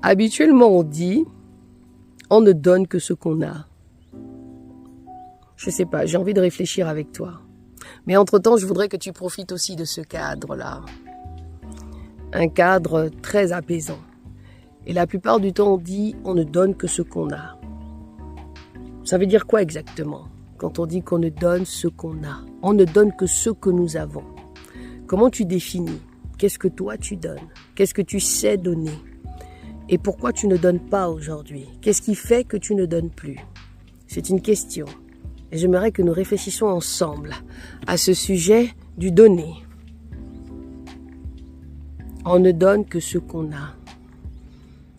Habituellement, on dit, on ne donne que ce qu'on a. Je sais pas, j'ai envie de réfléchir avec toi. Mais entre-temps, je voudrais que tu profites aussi de ce cadre-là. Un cadre très apaisant. Et la plupart du temps, on dit, on ne donne que ce qu'on a. Ça veut dire quoi exactement? Quand on dit qu'on ne donne ce qu'on a. On ne donne que ce que nous avons. Comment tu définis? Qu'est-ce que toi tu donnes? Qu'est-ce que tu sais donner? Et pourquoi tu ne donnes pas aujourd'hui? Qu'est-ce qui fait que tu ne donnes plus? C'est une question. Et j'aimerais que nous réfléchissions ensemble à ce sujet du donner. On ne donne que ce qu'on a.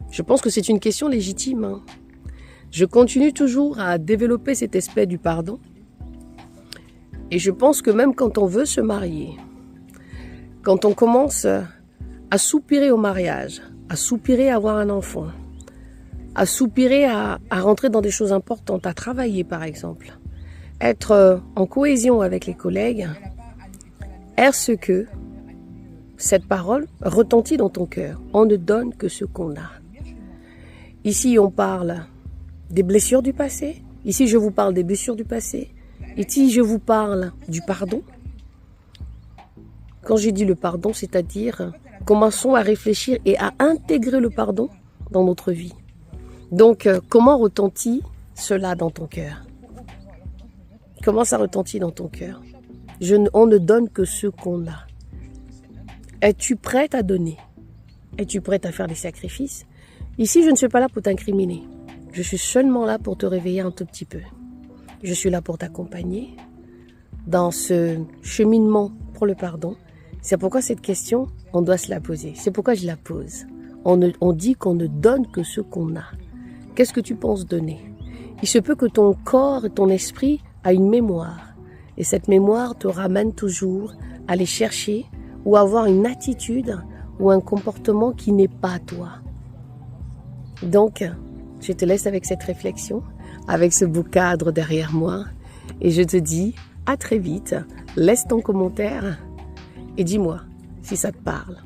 Je pense que c'est une question légitime. Hein. Je continue toujours à développer cet aspect du pardon. Et je pense que même quand on veut se marier, quand on commence à soupirer au mariage, à soupirer à avoir un enfant, à soupirer à rentrer dans des choses importantes, à travailler par exemple, être en cohésion avec les collègues, est-ce que cette parole retentit dans ton cœur? On ne donne que ce qu'on a. Ici, on parle des blessures du passé. Ici, je vous parle des blessures du passé. Ici, je vous parle du pardon. Quand j'ai dit le pardon, c'est-à-dire commençons à réfléchir et à intégrer le pardon dans notre vie. Donc, comment retentit cela dans ton cœur? Comment ça retentit dans ton cœur? On ne donne que ce qu'on a. Es-tu prête à donner? Es-tu prête à faire des sacrifices? Ici, je ne suis pas là pour t'incriminer. Je suis seulement là pour te réveiller un tout petit peu. Je suis là pour t'accompagner dans ce cheminement pour le pardon. C'est pourquoi cette question, on doit se la poser. C'est pourquoi je la pose. On dit qu'on ne donne que ce qu'on a. Qu'est-ce que tu penses donner? Il se peut que ton corps et ton esprit aient une mémoire. Et cette mémoire te ramène toujours à aller chercher ou avoir une attitude ou un comportement qui n'est pas toi. Donc, je te laisse avec cette réflexion, avec ce beau cadre derrière moi. Et je te dis à très vite. Laisse ton commentaire et dis-moi si ça te parle.